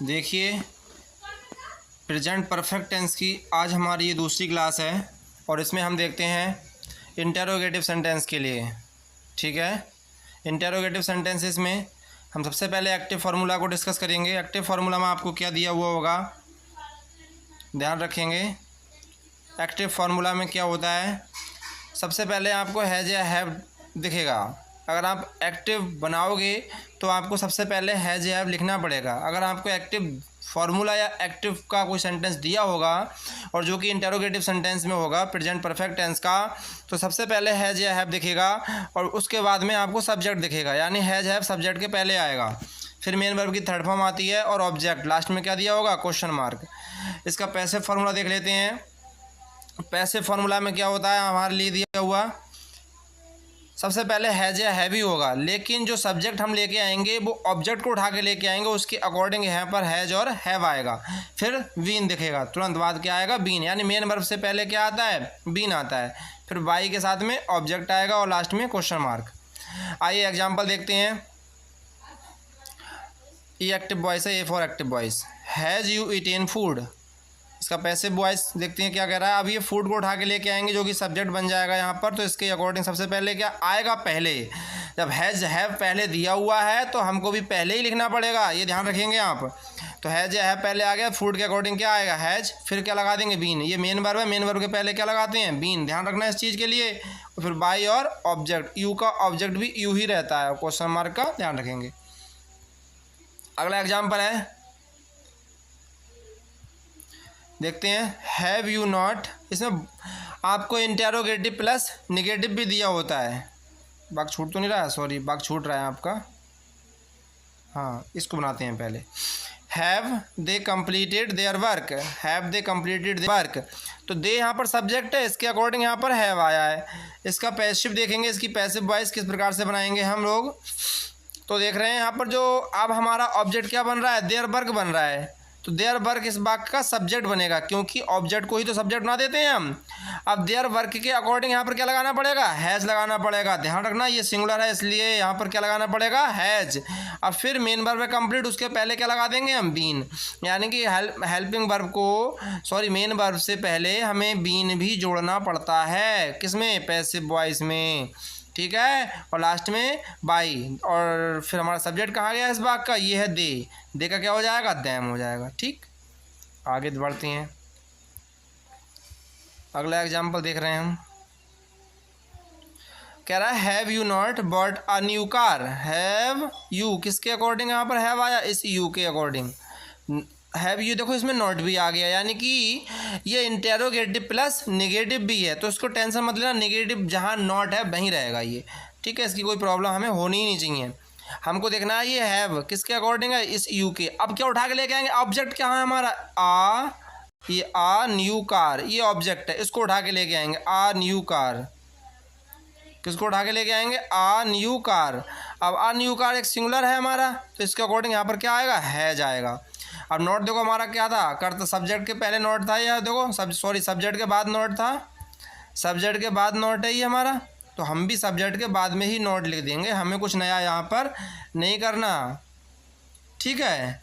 देखिए, present perfect tense की आज हमारी ये दूसरी क्लास है और इसमें हम देखते हैं इंटेरोगेटिव सेंटेंस के लिए। ठीक है, इंटेरोगेटिव सेंटेंसेस में हम सबसे पहले एक्टिव फार्मूला को डिस्कस करेंगे। एक्टिव फार्मूला में आपको क्या दिया हुआ होगा, ध्यान रखेंगे। एक्टिव फार्मूला में क्या होता है, सबसे पहले आपको हैज़ या हैव दिखेगा। अगर आप एक्टिव बनाओगे तो आपको सबसे पहले हैज़ या हैव लिखना पड़ेगा। अगर आपको एक्टिव फार्मूला या एक्टिव का कोई सेंटेंस दिया होगा और जो कि इंटेरोगेटिव सेंटेंस में होगा प्रेजेंट परफेक्ट टेंस का, तो सबसे पहले हैज़ या हैव दिखेगा और उसके बाद में आपको सब्जेक्ट दिखेगा, यानी हैज़ हैव सब्जेक्ट के पहले आएगा। फिर मेन वर्ब की थर्ड फॉर्म आती है और ऑब्जेक्ट लास्ट में क्या दिया होगा, क्वेश्चन मार्क। इसका पैसिव फार्मूला देख लेते हैं। पैसिव फार्मूला में क्या होता है हमारे लिए दिया हुआ, सबसे पहले हैज़ या हैव ही होगा, लेकिन जो सब्जेक्ट हम लेके आएंगे वो ऑब्जेक्ट को उठा के लेके आएंगे, उसके अकॉर्डिंग यहाँ पर हैज़ और हैव आएगा। फिर बीन दिखेगा, तुरंत बाद क्या आएगा, बीन, यानी मेन वर्ब से पहले क्या आता है, बीन आता है। फिर बाई के साथ में ऑब्जेक्ट आएगा और लास्ट में क्वेश्चन मार्क। आइए एग्जाम्पल देखते हैं। ई एक्टिव वॉइस है, ए for active voice. Has you eaten food, इसका पैसिव वॉइस देखते हैं क्या कह रहा है। अब ये फूड को उठा के लेके आएंगे जो कि सब्जेक्ट बन जाएगा यहाँ पर, तो इसके अकॉर्डिंग सबसे पहले क्या आएगा, पहले। जब हैज़ हैव पहले दिया हुआ है तो हमको भी पहले ही लिखना पड़ेगा, ये ध्यान रखेंगे आप। तो हैज़ या हैव पहले आ गया, फूड के अकॉर्डिंग क्या आएगा, हैज़, फिर क्या लगा देंगे, बीन। ये मेन वर्ब है, मेन वर्ब के पहले क्या लगाते हैं, बीन, ध्यान रखना है इस चीज़ के लिए। फिर बाई और ऑब्जेक्ट, यू का ऑब्जेक्ट भी यू ही रहता है, क्वेश्चन मार्क का ध्यान रखेंगे। अगला एग्जाम्पल है, देखते हैं। हैव यू नॉट, इसमें आपको इंटेरोगेटिव प्लस निगेटिव भी दिया होता है। बाग छूट तो नहीं रहा है, सॉरी बाग छूट रहा है आपका। हाँ, इसको बनाते हैं पहले। Have they completed their work, have they completed their work, तो दे यहाँ पर सब्जेक्ट है, इसके अकॉर्डिंग यहाँ पर हैव आया है। इसका पैसिव देखेंगे, इसकी पैसिव वॉइस किस प्रकार से बनाएंगे हम लोग, तो देख रहे हैं यहाँ पर जो अब हमारा ऑब्जेक्ट क्या बन रहा है, देयर वर्क बन रहा है, तो देयर वर्क इस वाक्य का सब्जेक्ट बनेगा, क्योंकि ऑब्जेक्ट को ही तो सब्जेक्ट बना देते हैं हम। अब देयर वर्क के अकॉर्डिंग यहाँ पर क्या लगाना पड़ेगा, हैज़ लगाना पड़ेगा। ध्यान रखना ये सिंगुलर है, इसलिए यहाँ पर क्या लगाना पड़ेगा, हैज़। अब फिर मेन वर्ब है कंप्लीट, उसके पहले क्या लगा देंगे हम, बीन, यानी कि हेल्पिंग वर्ब को, सॉरी मेन वर्ब से पहले हमें बीन भी जोड़ना पड़ता है, किसमें, पैसिव वॉइस में। ठीक है, और लास्ट में बाई, और फिर हमारा सब्जेक्ट कहाँ गया इस बात का, ये है दे, दे का क्या हो जाएगा, दैम हो जाएगा। ठीक, आगे बढ़ते हैं। अगला एग्जाम्पल देख रहे हैं हम। कह रहा है have you not bought a new car, have you किसके अकॉर्डिंग यहाँ पर हैव आया, इस यू के अकॉर्डिंग। हैव यू देखो इसमें नॉट भी आ गया, यानी कि ये इंटेरोगेटिव प्लस निगेटिव भी है, तो इसको टेंशन मत लेना, निगेटिव जहाँ नॉट है वहीं रहेगा ये। ठीक है, इसकी कोई प्रॉब्लम हमें होनी ही नहीं चाहिए। हमको देखना है ये हैव किसके अकॉर्डिंग है, इस यू के। अब क्या उठा के लेके आएंगे, ऑब्जेक्ट क्या है हमारा, आ, ये आ न्यू कार, ये ऑब्जेक्ट है, इसको उठा के लेके आएंगे, आ न्यू कार, किसको उठा के लेके आएंगे, आ न्यू कार। अब आ न्यू कार एक सिंगुलर है हमारा, तो इसके अकॉर्डिंग यहाँ पर क्या आएगा, है जाएगा। अब नोट देखो हमारा क्या था, करता सब्जेक्ट के पहले नोट था, या देखो सब्जेक्ट के बाद नोट था, सब्जेक्ट के बाद नोट है ये हमारा, तो हम भी सब्जेक्ट के बाद में ही नोट लिख देंगे, हमें कुछ नया यहाँ पर नहीं करना। ठीक है,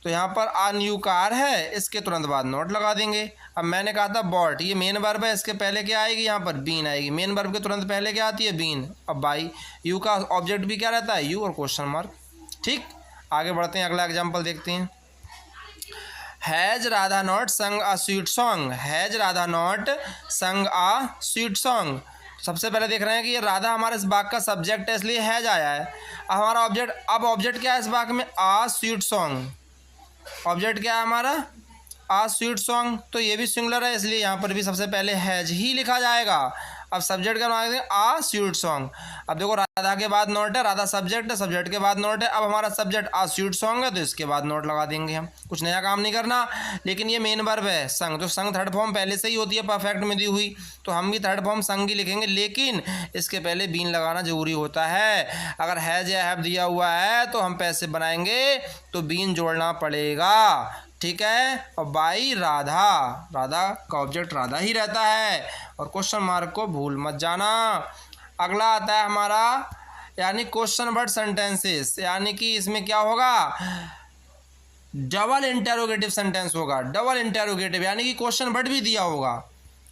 तो यहाँ पर आ न्यू कार है, इसके तुरंत बाद नोट लगा देंगे। अब मैंने कहा था बॉट, ये मेन वर्ब है, इसके पहले क्या आएगी, यहाँ पर बीन आएगी, मेन वर्ब के तुरंत पहले क्या आती है, बीन। अब बाई, यू का ऑब्जेक्ट भी क्या रहता है, यू और क्वेश्चन मार्क। ठीक, आगे बढ़ते हैं, अगला एग्जाम्पल देखते हैं। हैज़ राधा नॉट संग a sweet song, has Radha not संग अ स्वीट सॉन्ग, सबसे पहले देख रहे हैं कि ये राधा हमारे इस वाक्य का सब्जेक्ट है, इसलिए हैज़ आया है। अब हमारा ऑब्जेक्ट, अब ऑब्जेक्ट क्या है इस वाक्य में, आ स्वीट सॉन्ग, ऑब्जेक्ट क्या है हमारा, आ स्वीट सॉन्ग, तो ये भी सिंगुलर है, इसलिए यहाँ पर भी सबसे पहले हैज़ ही लिखा जाएगा। अब सब्जेक्ट का नाम आ स्वीट सॉन्ग। अब देखो राधा के बाद नोट है, राधा सब्जेक्ट है, सब्जेक्ट के बाद नोट है, अब हमारा सब्जेक्ट आ स्वीट सॉन्ग है, तो इसके बाद नोट लगा देंगे हम, कुछ नया काम नहीं करना। लेकिन ये मेन वर्ब है संग, तो संग थर्ड फॉर्म पहले से ही होती है परफेक्ट में दी हुई, तो हम भी थर्ड फॉर्म संग ही लिखेंगे, लेकिन इसके पहले बीन लगाना जरूरी होता है। अगर हैज़ या हैव दिया हुआ है तो हम पैसे बनाएंगे तो बीन जोड़ना पड़ेगा। ठीक है, और बाई राधा, राधा का ऑब्जेक्ट राधा ही रहता है, और क्वेश्चन मार्क को भूल मत जाना। अगला आता है हमारा, यानी क्वेश्चन वर्ड सेंटेंसेस, यानी कि इसमें क्या होगा, डबल इंटेरोगेटिव सेंटेंस होगा, डबल इंटेरोगेटिव यानी कि क्वेश्चन वर्ड भी दिया होगा।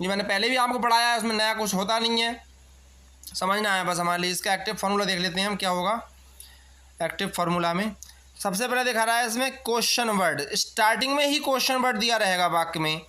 ये मैंने पहले भी आपको पढ़ाया है, उसमें नया कुछ होता नहीं है, समझना है बस हमारे लिए। इसका एक्टिव फार्मूला देख लेते हैं हम क्या होगा। एक्टिव फार्मूला में सबसे पहले दिखा रहा है इसमें क्वेश्चन वर्ड, स्टार्टिंग में ही क्वेश्चन वर्ड दिया रहेगा वाक्य में,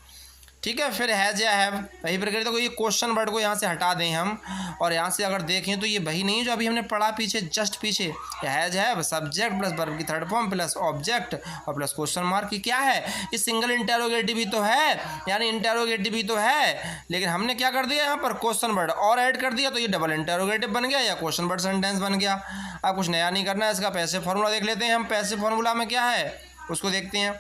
ठीक है। फिर हैज या हैव, वही प्रक्रिया। तो ये क्वेश्चन वर्ड को यहाँ से हटा दें हम, और यहाँ से अगर देखें तो ये वही नहीं है जो अभी हमने पढ़ा पीछे, जस्ट पीछे। Has have subject plus verb की थर्ड फॉर्म प्लस ऑब्जेक्ट और प्लस क्वेश्चन मार्क की क्या है, ये सिंगल इंटेरोगेटिव ही तो है, यानी इंटेरोगेटिव ही तो है, लेकिन हमने क्या कर दिया यहाँ पर क्वेश्चन वर्ड और ऐड कर दिया, तो ये डबल इंटेरोगेटिव बन गया या क्वेश्चन वर्ड सेंटेंस बन गया। अब कुछ नया नहीं करना है। इसका पैसिव फार्मूला देख लेते हैं हम। पैसिव फार्मूला में क्या है उसको देखते हैं।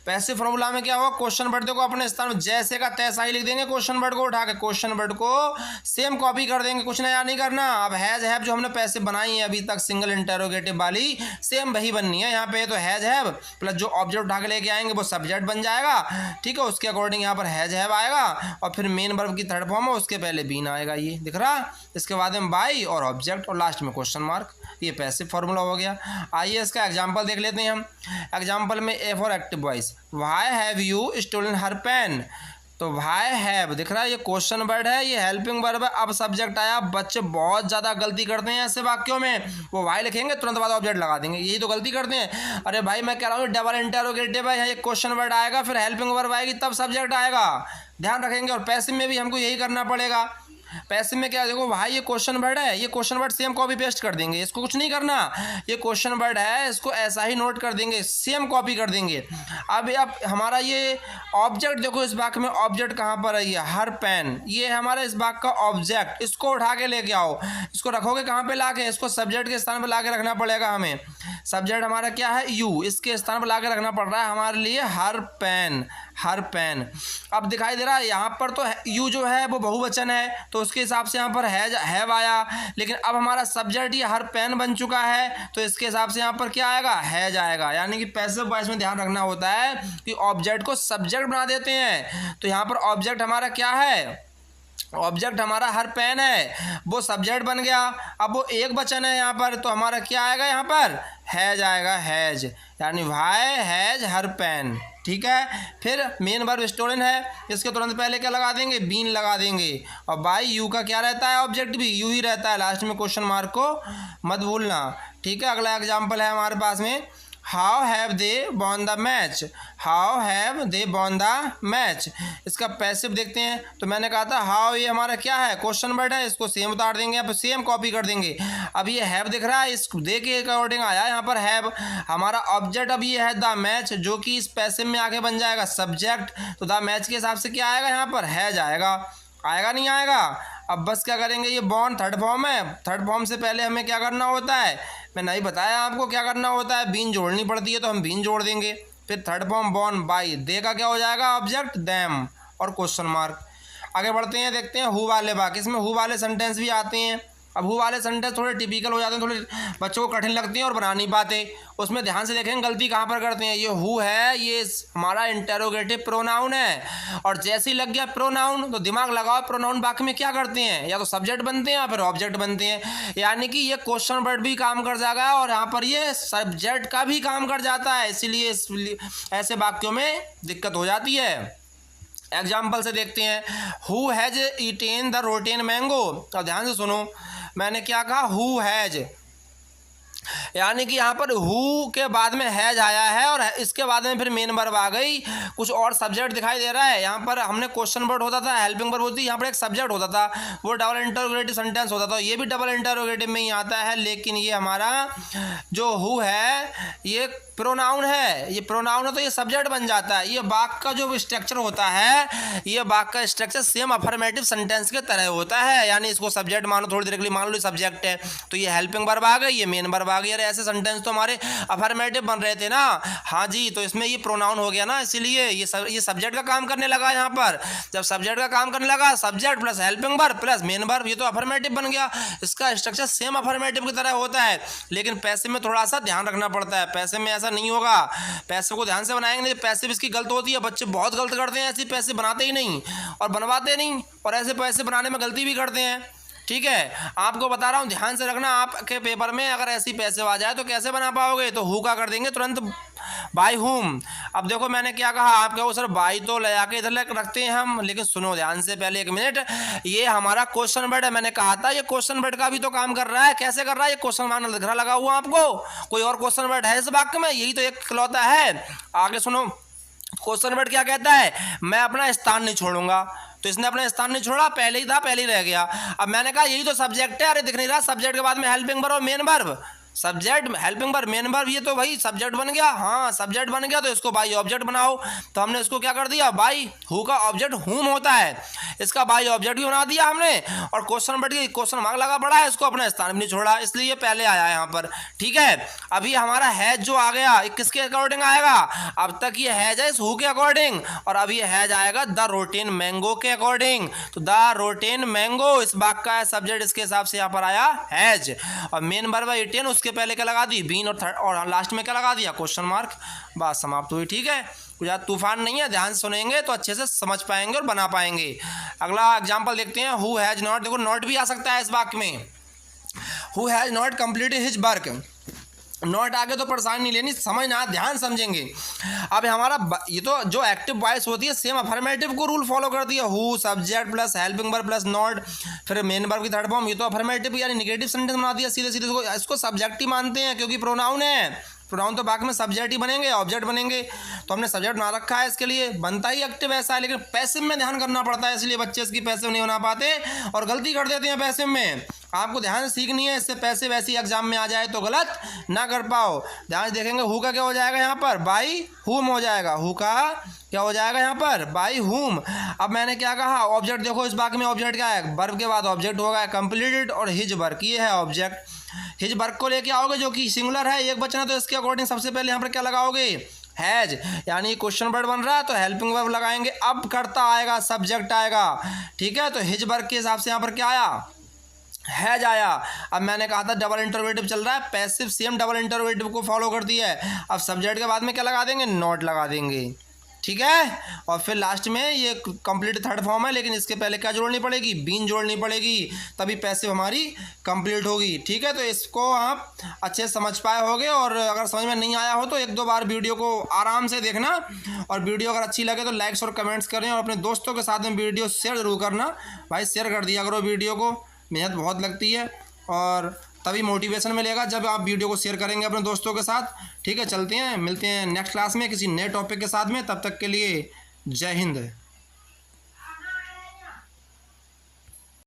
पैसिव फार्मूला में क्या होगा, क्वेश्चन वर्ड देखो अपने स्थान में जैसे का तैसा ही लिख देंगे, क्वेश्चन वर्ड को उठा के क्वेश्चन वर्ड को सेम कॉपी कर देंगे, कुछ नया नहीं करना। अब हैज हैव जो हमने पैसिव बनाई है अभी तक सिंगल इंटेरोगेटिव वाली, सेम वही बननी है यहाँ पे। तो हैज हैव प्लस जो ऑब्जेक्ट उठा के लेके आएंगे वो सब्जेक्ट बन जाएगा, ठीक है। उसके अकॉर्डिंग यहाँ पर हैज हैव आएगा और फिर मेन वर्ब की थर्ड फॉर्म है, उसके पहले बीन आएगा, ये दिख रहा। इसके बाद में बाई और ऑब्जेक्ट और लास्ट में क्वेश्चन मार्क, ये पैसिव फार्मूला हो गया। आइए इसका एग्जाम्पल देख लेते हैं हम। एग्जाम्पल में A for active voice, why have you stolen her pen. तो व्हाई हैव दिख रहा है, ये क्वेश्चन वर्ड है, ये हेल्पिंग वर्ब है। अब सब्जेक्ट आया। बच्चे बहुत ज़्यादा गलती करते हैं ऐसे वाक्यों में, वो व्हाई लिखेंगे तुरंत बाद ऑब्जेक्ट लगा देंगे, यही तो गलती करते हैं। अरे भाई मैं कह रहा हूँ डबल इंटेरोगेटिव है, यहाँ एक क्वेश्चन वर्ड आएगा फिर हेल्पिंग वर्ब आएगी तब सब्जेक्ट आएगा, ध्यान रखेंगे। और पैसिव में भी हमको यही करना पड़ेगा। पैसिव में क्या, देखो भाई ये क्वेश्चन वर्ड है, ये question word same copy paste कर देंगे, इसको कुछ नहीं करना। ये क्वेश्चन वर्ड है, इसको ऐसा ही नोट कर देंगे, सेम कॉपी कर देंगे। अब हमारा ये ऑब्जेक्ट देखो, इस वाक्य में ऑब्जेक्ट कहाँ पर है, ये हर पेन, ये हमारा इस वाक्य का ऑब्जेक्ट, इसको उठा के लेके आओ। इसको रखोगे कहाँ पे लाके, इसको सब्जेक्ट के स्थान पर लाके रखना पड़ेगा हमें। सब्जेक्ट हमारा क्या है यू, इसके स्थान पर लाके रखना पड़ रहा है हमारे लिए हर पेन, हर पेन। अब दिखाई दे रहा है यहाँ पर तो यू जो है वो बहुवचन है, तो उसके हिसाब से यहाँ पर हैव आया, लेकिन अब हमारा सब्जेक्ट ये हर पेन बन चुका है, तो इसके हिसाब से यहाँ पर क्या आएगा, हैज आएगा। यानी कि पैसिव वॉइस में ध्यान रखना होता है कि ऑब्जेक्ट को सब्जेक्ट बना देते हैं। तो यहाँ पर ऑब्जेक्ट हमारा क्या है, ऑब्जेक्ट हमारा हर पेन है, वो सब्जेक्ट बन गया। अब वो एक वचन है यहाँ पर, तो हमारा क्या आएगा यहाँ पर, हैज आएगा, हैज, यानी व्हाई हैज हर पेन, ठीक है। फिर मेन वर्ब स्टोलन है, इसके तुरंत पहले क्या लगा देंगे, बीन लगा देंगे। और बाई यू का क्या रहता है, ऑब्जेक्ट भी यू ही रहता है, लास्ट में क्वेश्चन मार्क को मत भूलना, ठीक है। अगला एग्जाम्पल है हमारे पास में, how have they won the match, how have they won the match. इसका पैसिव देखते हैं। तो मैंने कहा था हाउ, ये हमारा क्या है, क्वेश्चन वर्ड है, इसको सेम उतार देंगे, यहाँ पर सेम कॉपी कर देंगे। अब ये हैव दिख रहा है, इस दे के अकॉर्डिंग आया यहाँ पर हैव। हमारा ऑब्जेक्ट अब ये है द मैच, जो कि इस पैसिव में आके बन जाएगा सब्जेक्ट, तो द मैच के हिसाब से क्या आएगा यहाँ पर, हैज आएगा, आएगा नहीं आएगा। अब बस क्या करेंगे, ये बॉन्ड थर्ड फॉर्म है, थर्ड फॉर्म से पहले हमें क्या करना होता है, मैं नहीं बताया आपको क्या करना होता है, बीन जोड़नी पड़ती है, तो हम बीन जोड़ देंगे। फिर थर्ड फॉर्म बॉन्ड बाई, दे का क्या हो जाएगा, ऑब्जेक्ट देम और क्वेश्चन मार्क। आगे बढ़ते हैं, देखते हैं हु वाले वाक्य। इसमें हु वाले सेंटेंस भी आते हैं। अब हु वाले सेंटेंस थोड़े टिपिकल हो जाते हैं, थोड़े बच्चों को कठिन लगती हैं और बना नहीं पाते। उसमें ध्यान से देखेंगे गलती कहाँ पर करते हैं। ये हु है, ये हमारा इंटेरोगेटिव प्रोनाउन है, और जैसे ही लग गया प्रोनाउन तो दिमाग लगाओ, प्रोनाउन वाक्य में क्या करते हैं, या तो सब्जेक्ट बनते हैं या फिर ऑब्जेक्ट बनते हैं। यानी कि ये क्वेश्चन वर्ड भी काम कर जाएगा और यहाँ पर ये सब्जेक्ट का भी काम कर जाता है, इसीलिए ऐसे वाक्यों में दिक्कत हो जाती है। एग्जाम्पल से देखते हैं, who has eaten the rotten mango. अब ध्यान से सुनो, मैंने क्या कहा, हु हैज, यानी कि यहाँ पर हु के बाद में हैज आया है और इसके बाद में फिर मेन वर्ब आ गई, कुछ और सब्जेक्ट दिखाई दे रहा है। यहाँ पर हमने क्वेश्चन वर्ड होता था, हेल्पिंग वर्ब होती, यहाँ पर एक सब्जेक्ट होता था, वो डबल इंटरोगेटिव सेंटेंस होता था। ये भी डबल इंटरोगेटिव में ही आता है, लेकिन ये हमारा जो हु है ये प्रोनाउन है, ये प्रोनाउन है तो ये सब्जेक्ट बन जाता है। ये वाक्य का जो स्ट्रक्चर होता है, ये वाक्य का स्ट्रक्चर सेम अफर्मेटिव सेंटेंस के तरह होता है। यानी इसको सब्जेक्ट मानो, थोड़ी देर के लिए मान लो सब्जेक्ट है, तो ये हेल्पिंग वर्ब आ गई, ये मेन वर्ब आ गई। अरे ऐसे सेंटेंस तो हमारे अफर्मेटिव बन रहे थे ना, हाँ जी, तो इसमें ये प्रोनाउन हो गया ना, इसीलिए ये सब्जेक्ट का काम करने लगा। यहाँ पर जब सब्जेक्ट का काम करने लगा, subject plus helping verb plus main verb, ये तो अफर्मेटिव बन गया। इसका स्ट्रक्चर सेम अफर्मेटिव की तरह होता है, लेकिन पैसिव में थोड़ा सा ध्यान रखना पड़ता है। पैसिव में ऐसा नहीं होगा, पैसिव को ध्यान से बनाएंगे नहीं, पैसिव इसकी गलत होती है, बच्चे बहुत गलत करते हैं, ऐसी पैसिव बनाते ही नहीं और बनवाते नहीं, और ऐसे पैसिव बनाने में गलती भी करते हैं। ठीक है, आपको बता रहा हूँ, ध्यान से रखना। आपके पेपर में अगर ऐसी पैसिव आ जाए तो कैसे बना पाओगे, तो हु का कर देंगे तुरंत बाय हुम। अब देखो मैंने क्या कहा, आप कहो सर बाई तो ले आके इधर रखते हैं हम, लेकिन सुनो ध्यान से पहले 1 मिनट, ये हमारा क्वेश्चन वर्ड है। मैंने कहा था ये क्वेश्चन वर्ड का भी तो काम कर रहा है। कैसे कर रहा है? ये क्वेश्चन मार्क दिख रहा लगा हुआ आपको। कोई और क्वेश्चन वर्ड है इस वाक्य में? यही तो एक इकलौता है। आगे सुनो, क्वेश्चन वर्ड क्या कहता है? मैं अपना स्थान नहीं छोड़ूंगा। तो इसने अपना स्थान नहीं छोड़ा, पहले ही था, पहले ही रह गया। अब मैंने कहा यही तो सब्जेक्ट है। अरे दिख नहीं रहा? सब्जेक्ट के बाद में हेल्पिंग वर्ब और main verb. Subject, helping verb, main verb, ये तो भाई सब्जेक्ट बन गया। हाँ सब्जेक्ट बन गया, तो इसको बाई ऑब्जेक्ट बनाओ। तो हमने इसको क्या कर दिया, बाई हु का ऑब्जेक्ट हुम होता है, इसका बाई ऑब्जेक्ट भी बना दिया हमने। और क्वेश्चन वर्ड की क्वेश्चन मार्क लगा पड़ा है, इसको अपना स्थान भी नहीं छोड़ा, इसलिए पहले आया है यहाँ पर। ठीक है, अभी हमारा हैज जो आ गया, किसके अकॉर्डिंग आएगा? अब तक ये हैज है इस हु के अकॉर्डिंग, और अब ये हैज आएगा द रोटेन मैंगो के अकॉर्डिंग। तो द रोटेन मैंगो इस वाक्य का सब्जेक्ट, इसके हिसाब से यहाँ पर आया हैज। और मेन वर्ब है इटेन, उसके पहले क्या लगा दी, बीन, और लास्ट में क्या लगा दिया, क्वेश्चन मार्क। बात समाप्त हुई। ठीक है, कुछ ज़्यादा तूफान नहीं है, ध्यान से सुनेंगे तो अच्छे से समझ पाएंगे और बना पाएंगे। अगला एग्जांपल देखते हैं, हु हैज नॉट। देखो नॉट भी आ सकता है इस वाक्य में। Who has not completed his work. Not आगे तो परेशानी नहीं लेनी, समझना, ध्यान समझेंगे। अब हमारा ये तो जो एक्टिव वॉइस होती है सेम अफर्मेटिव को रूल फॉलो करती है। Who subject plus helping verb plus not, फिर मेन वर्ब की थर्ड फॉर्म। ये तो अफर्मेटिव यानी नेगेटिव सेंटेंस बना दिया सीधे सीधे। इसको सब्जेक्ट ही मानते हैं क्योंकि प्रोनाउन है। प्रोनाउन तो बाकी में सब्जेक्ट ही बनेंगे, ऑब्जेक्ट बनेंगे। तो हमने सब्जेक्ट बना रखा है, इसके लिए बनता ही एक्टिव ऐसा है, लेकिन पैसिव में ध्यान करना पड़ता है, इसलिए बच्चे इसकी पैसिव नहीं बना पाते और गलती कर देते हैं पैसिव में। आपको ध्यान सीखनी है, इससे पैसिव ऐसी एग्जाम में आ जाए तो गलत ना कर पाओ। ध्यान देखेंगे, हु का क्या हो जाएगा यहाँ पर, बाई हुम हो जाएगा। हु का क्या हो जाएगा यहाँ पर, बाई हुम। अब मैंने क्या कहा, ऑब्जेक्ट देखो इस वाक्य में ऑब्जेक्ट क्या है, वर्ब के बाद ऑब्जेक्ट होगा कंप्लीटेड, और हिज वर्क ये है ऑब्जेक्ट। हिज वर्क को लेके आओगे जो कि सिंगुलर है, एक बचना, तो इसके अकॉर्डिंग सबसे पहले यहाँ पर क्या लगाओगे, हैज, यानी क्वेश्चन वर्ड बन रहा है तो हेल्पिंग वर्ब लगाएंगे। अब करता आएगा, सब्जेक्ट आएगा। ठीक है, तो हिज वर्क के हिसाब से यहाँ पर क्या आया, हैज आया। अब मैंने कहा था डबल इंटरोगेटिव चल रहा है, पैसिव सेम डबल इंटरोगेटिव को फॉलो करती है। अब सब्जेक्ट के बाद में क्या लगा देंगे, नॉट लगा देंगे। ठीक है, और फिर लास्ट में ये कंप्लीट थर्ड फॉर्म है, लेकिन इसके पहले क्या जोड़नी पड़ेगी, बीन जोड़नी पड़ेगी, तभी पैसिव हमारी कंप्लीट होगी। ठीक है, तो इसको आप अच्छे से समझ पाए होगे, और अगर समझ में नहीं आया हो तो 1-2 बार वीडियो को आराम से देखना, और वीडियो अगर अच्छी लगे तो लाइक्स और कमेंट्स करें, और अपने दोस्तों के साथ में वीडियो शेयर जरूर करना। भाई शेयर कर दिया करो वीडियो को, मेहनत बहुत लगती है और तभी मोटिवेशन मिलेगा जब आप वीडियो को शेयर करेंगे अपने दोस्तों के साथ। ठीक है, चलते हैं, मिलते हैं नेक्स्ट क्लास में किसी नए टॉपिक के साथ में। तब तक के लिए जय हिंद।